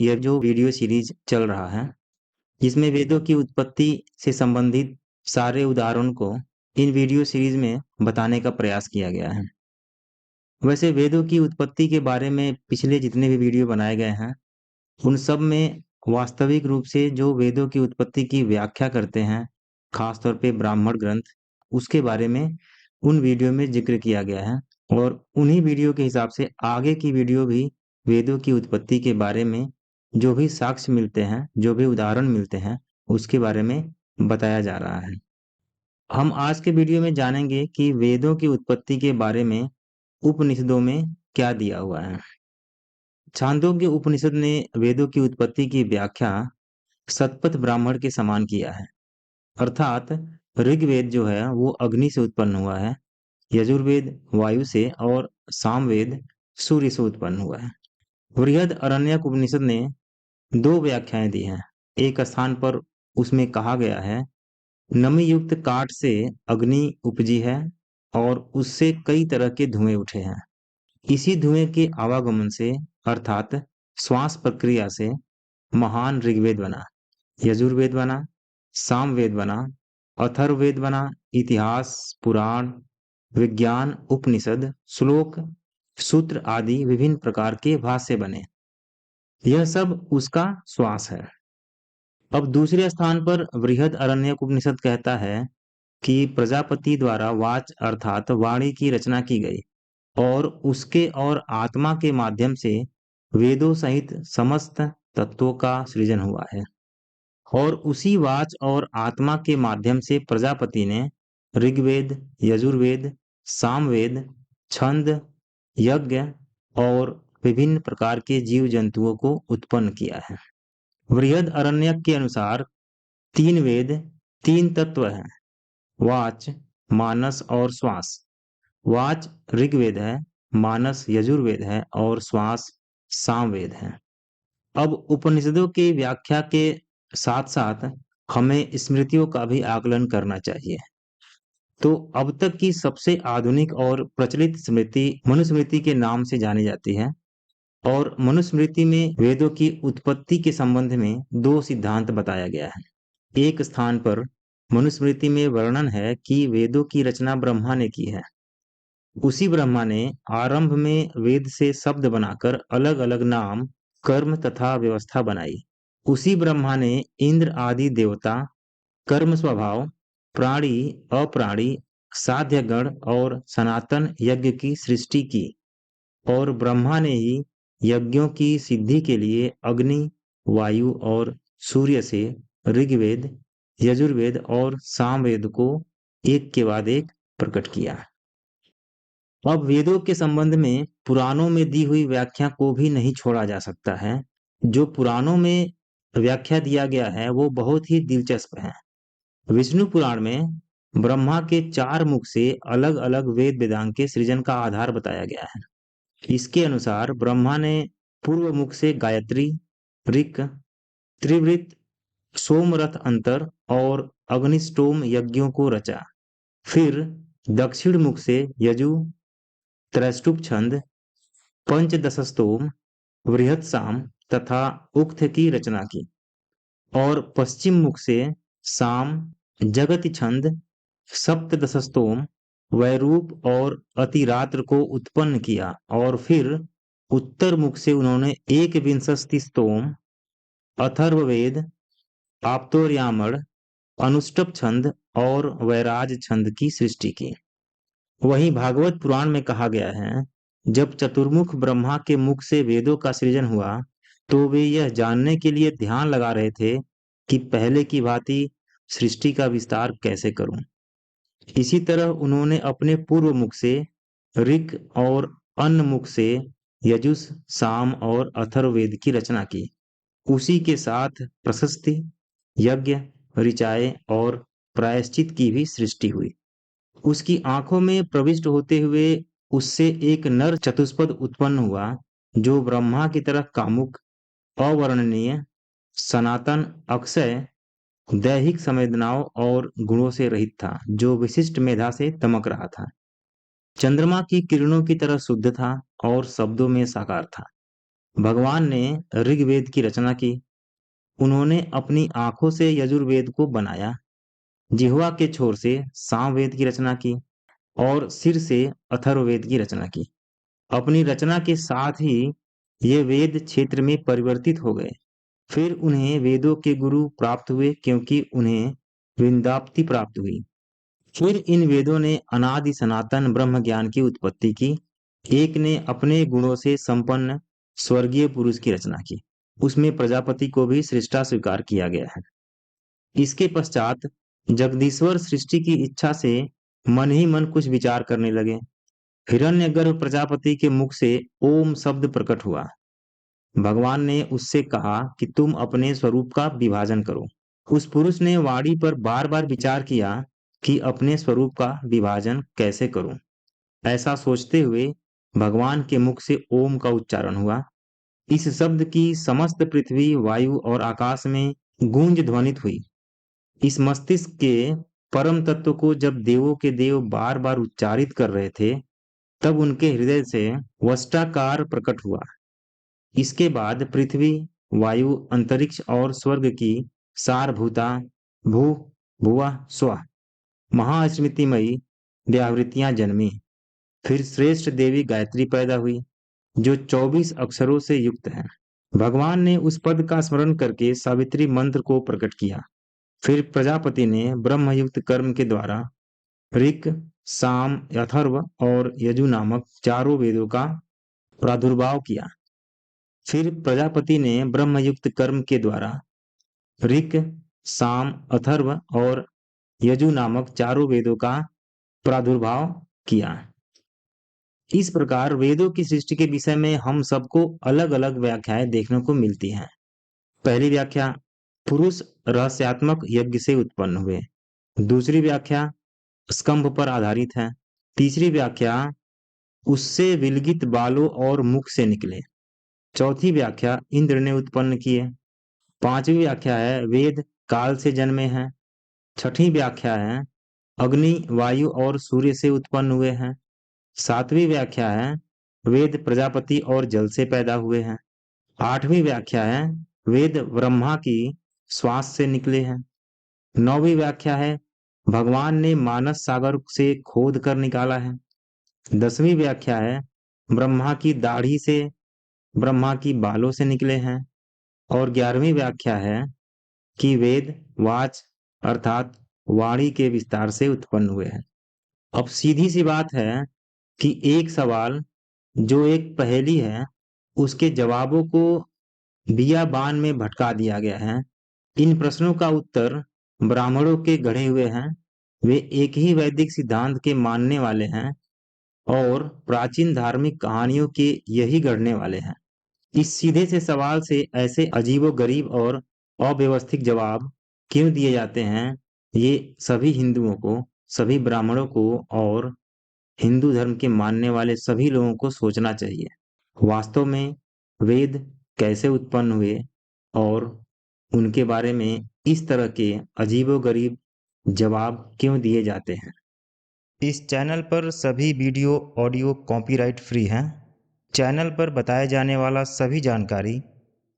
यह जो video series चल रहा है, जिसमें वेदों की उत्पत्ति से संबंधित सारे उदाहरण को इन वीडियो सीरीज में बताने का प्रयास किया गया है। वैसे वेदों की उत्पत्ति के बारे में पिछले जितने भी वीडियो बनाए गए हैं, उन सब में वास्तविक रूप से जो वेदों की उत्पत्ति की व्याख्या करते हैं, खासतौर पे ब्राह्मण ग्रंथ, उसके बारे में उन वीडियो में जिक्र किया गया है। और उन्हीं वीडियो के हिसाब से आगे की वीडियो भी वेदों की उत्पत्ति के बारे में जो भी साक्ष्य मिलते हैं, जो भी उदाहरण मिलते हैं, उसके बारे में बताया जा रहा है। हम आज के वीडियो में जानेंगे कि वेदों की उत्पत्ति के बारे में उपनिषदों में क्या दिया हुआ है। छांदोग्य उपनिषद ने वेदों की उत्पत्ति की व्याख्या शतपथ ब्राह्मण के समान किया है। अर्थात ऋग्वेद जो है वो अग्नि से उत्पन्न हुआ है, यजुर्वेद वायु से और सामवेद सूर्य से उत्पन्न हुआ है। बृहद अरण्यक उपनिषद ने दो व्याख्याएं दी हैं। एक स्थान पर उसमें कहा गया है, नमी युक्त काठ से अग्नि उपजी है और उससे कई तरह के धुएं उठे हैं। इसी धुएं के आवागमन से अर्थात श्वास प्रक्रिया से महान ऋग्वेद बना, यजुर्वेद बना, सामवेद बना, अथर्ववेद बना, इतिहास, पुराण, विज्ञान, उपनिषद, श्लोक, सूत्र आदि विभिन्न प्रकार के भाष्य बने। यह सब उसका श्वास है। अब दूसरे स्थान पर बृहद अरण्यक उपनिषद कहता है कि प्रजापति द्वारा वाच अर्थात वाणी की रचना की गई और उसके और आत्मा के माध्यम से वेदों सहित समस्त तत्वों का सृजन हुआ है। और उसी वाच और आत्मा के माध्यम से प्रजापति ने ऋग्वेद, यजुर्वेद, सामवेद, छंद, यज्ञ और विभिन्न प्रकार के जीव जंतुओं को उत्पन्न किया है। बृहद अरण्यक के अनुसार तीन वेद, तीन तत्व हैं, वाच, मानस और श्वास। वाच ऋग्वेद है, मानस यजुर्वेद है और श्वास सामवेद है। अब उपनिषदों की व्याख्या के साथ साथ हमें स्मृतियों का भी आकलन करना चाहिए। तो अब तक की सबसे आधुनिक और प्रचलित स्मृति मनुस्मृति के नाम से जानी जाती है। और मनुस्मृति में वेदों की उत्पत्ति के संबंध में दो सिद्धांत बताया गया है। एक स्थान पर मनुस्मृति में वर्णन है कि वेदों की रचना ब्रह्मा ने की है। उसी ब्रह्मा ने आरंभ में वेद से शब्द बनाकर अलग अलग नाम, कर्म तथा व्यवस्था बनाई। उसी ब्रह्मा ने इंद्र आदि देवता, कर्म स्वभाव, प्राणी, अप्राणी, साध्य गण और सनातन यज्ञ की सृष्टि की। और ब्रह्मा ने ही यज्ञों की सिद्धि के लिए अग्नि, वायु और सूर्य से ऋग्वेद, यजुर्वेद और सामवेद को एक के बाद एक प्रकट किया। अब वेदों के संबंध में पुराणों में दी हुई व्याख्या को भी नहीं छोड़ा जा सकता है। जो पुराणों में व्याख्या दिया गया है वो बहुत ही दिलचस्प है। विष्णु पुराण में ब्रह्मा के चार मुख से अलग अलग वेद वेदांग के सृजन का आधार बताया गया है। इसके अनुसार ब्रह्मा ने पूर्व मुख से गायत्री, ऋक, त्रिवृत, सोमरथ अंतर और अग्निष्टोम यज्ञों को रचा। फिर दक्षिण मुख से यजु, त्रैष्टुप छंद, पंचदशस्तोम, बृहत्साम तथा उक्त की रचना की। और पश्चिम मुख से साम, जगति छंद, सप्तदशस्तोम, वैरूप और अतिरात्र को उत्पन्न किया। और फिर उत्तर मुख से उन्होंने एक विंशति स्तोम, अथर्ववेद, आप्तोर्यामण, अनुष्टप छंद और वैराज छंद की सृष्टि की। वहीं भागवत पुराण में कहा गया है, जब चतुर्मुख ब्रह्मा के मुख से वेदों का सृजन हुआ तो वे यह जानने के लिए ध्यान लगा रहे थे कि पहले की भांति सृष्टि का विस्तार कैसे करूं। इसी तरह उन्होंने अपने पूर्व मुख से ऋक और अन्न मुख से यजुस, साम और अथर्ववेद की रचना की। उसी के साथ प्रशस्ति, यज्ञ, ऋचाएं और प्रायश्चित की भी सृष्टि हुई। उसकी आंखों में प्रविष्ट होते हुए उससे एक नर चतुष्पद उत्पन्न हुआ जो ब्रह्मा की तरह कामुक, अवर्णनीय, सनातन, अक्षय, दैहिक संवेदनाओं और गुणों से रहित था, जो विशिष्ट मेधा से दमक रहा था। चंद्रमा की किरणों की तरह शुद्ध था और शब्दों में साकार था। भगवान ने ऋग्वेद की रचना की। उन्होंने अपनी आंखों से यजुर्वेद को बनाया, जिह्वा के छोर से सामवेद की रचना की और सिर से अथर्ववेद की रचना की। अपनी रचना के साथ ही ये वेद क्षेत्र में परिवर्तित हो गए। फिर उन्हें वेदों के गुरु प्राप्त हुए क्योंकि उन्हें वृंदाप्ति प्राप्त हुई। फिर इन वेदों ने अनादि सनातन ब्रह्म ज्ञान की उत्पत्ति की। एक ने अपने गुणों से संपन्न स्वर्गीय पुरुष की रचना की। उसमें प्रजापति को भी सृष्टा स्वीकार किया गया है। इसके पश्चात जगदीश्वर सृष्टि की इच्छा से मन ही मन कुछ विचार करने लगे। हिरण्यगर्भ प्रजापति के मुख से ओम शब्द प्रकट हुआ। भगवान ने उससे कहा कि तुम अपने स्वरूप का विभाजन करो। उस पुरुष ने वाणी पर बार बार विचार किया कि अपने स्वरूप का विभाजन कैसे करूं। ऐसा सोचते हुए भगवान के मुख से ओम का उच्चारण हुआ। इस शब्द की समस्त पृथ्वी, वायु और आकाश में गूंज ध्वनित हुई। इस मस्तिष्क के परम तत्व को जब देवों के देव बार बार उच्चारित कर रहे थे, तब उनके हृदय से वष्टाकार प्रकट हुआ। इसके बाद पृथ्वी, वायु, अंतरिक्ष और स्वर्ग की सारभूता भू भुवः स्वः महास्मृतिमयी व्यावृत्तियां जन्मी। फिर श्रेष्ठ देवी गायत्री पैदा हुई, जो 24 अक्षरों से युक्त है। भगवान ने उस पद का स्मरण करके सावित्री मंत्र को प्रकट किया। फिर प्रजापति ने ब्रह्मयुक्त कर्म के द्वारा ऋक्, साम, अथर्व और यजु नामक चारों वेदों का प्रादुर्भाव किया। फिर प्रजापति ने ब्रह्मयुक्त कर्म के द्वारा ऋक्, साम, अथर्व और यजु नामक चारों वेदों का प्रादुर्भाव किया। इस प्रकार वेदों की सृष्टि के विषय में हम सबको अलग अलग व्याख्याएं देखने को मिलती हैं। पहली व्याख्या, पुरुष रहस्यात्मक यज्ञ से उत्पन्न हुए। दूसरी व्याख्या, स्कंभ पर आधारित है। तीसरी व्याख्या, उससे विलगित बालों और मुख से निकले। चौथी व्याख्या, इंद्र ने उत्पन्न किए। पांचवी व्याख्या है वेद काल से जन्मे हैं। छठी व्याख्या है अग्नि, वायु और सूर्य से उत्पन्न हुए हैं। सातवीं व्याख्या है वेद प्रजापति और जल से पैदा हुए हैं। आठवीं व्याख्या है वेद ब्रह्मा की श्वास से निकले हैं। नौवीं व्याख्या है भगवान ने मानस सागर से खोद कर निकाला है। 10वीं व्याख्या है ब्रह्मा की दाढ़ी से, ब्रह्मा की बालों से निकले हैं। और 11वीं व्याख्या है कि वेद वाच अर्थात वाणी के विस्तार से उत्पन्न हुए हैं। अब सीधी सी बात है कि एक सवाल जो एक पहेली है, उसके जवाबों को बियाबान में भटका दिया गया है। इन प्रश्नों का उत्तर ब्राह्मणों के गढ़े हुए हैं। वे एक ही वैदिक सिद्धांत के मानने वाले हैं और प्राचीन धार्मिक कहानियों के यही गढ़ने वाले हैं। इस सीधे से सवाल से ऐसे अजीबोगरीब और अव्यवस्थित जवाब क्यों दिए जाते हैं, ये सभी हिंदुओं को, सभी ब्राह्मणों को और हिंदू धर्म के मानने वाले सभी लोगों को सोचना चाहिए। वास्तव में वेद कैसे उत्पन्न हुए और उनके बारे में इस तरह के अजीबोगरीब जवाब क्यों दिए जाते हैं। इस चैनल पर सभी वीडियो ऑडियो कॉपीराइट फ्री हैं। चैनल पर बताया जाने वाला सभी जानकारी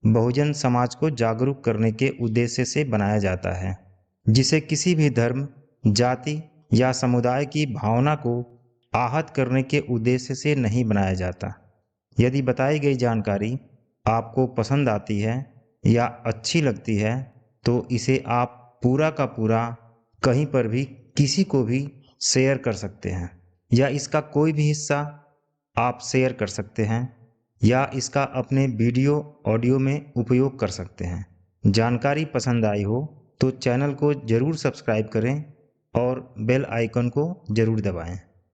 बहुजन समाज को जागरूक करने के उद्देश्य से बनाया जाता है, जिसे किसी भी धर्म, जाति या समुदाय की भावना को आहत करने के उद्देश्य से नहीं बनाया जाता। यदि बताई गई जानकारी आपको पसंद आती है या अच्छी लगती है, तो इसे आप पूरा का पूरा कहीं पर भी किसी को भी शेयर कर सकते हैं, या इसका कोई भी हिस्सा आप शेयर कर सकते हैं, या इसका अपने वीडियो ऑडियो में उपयोग कर सकते हैं। जानकारी पसंद आई हो तो चैनल को ज़रूर सब्सक्राइब करें और बेल आइकन को ज़रूर दबाएं।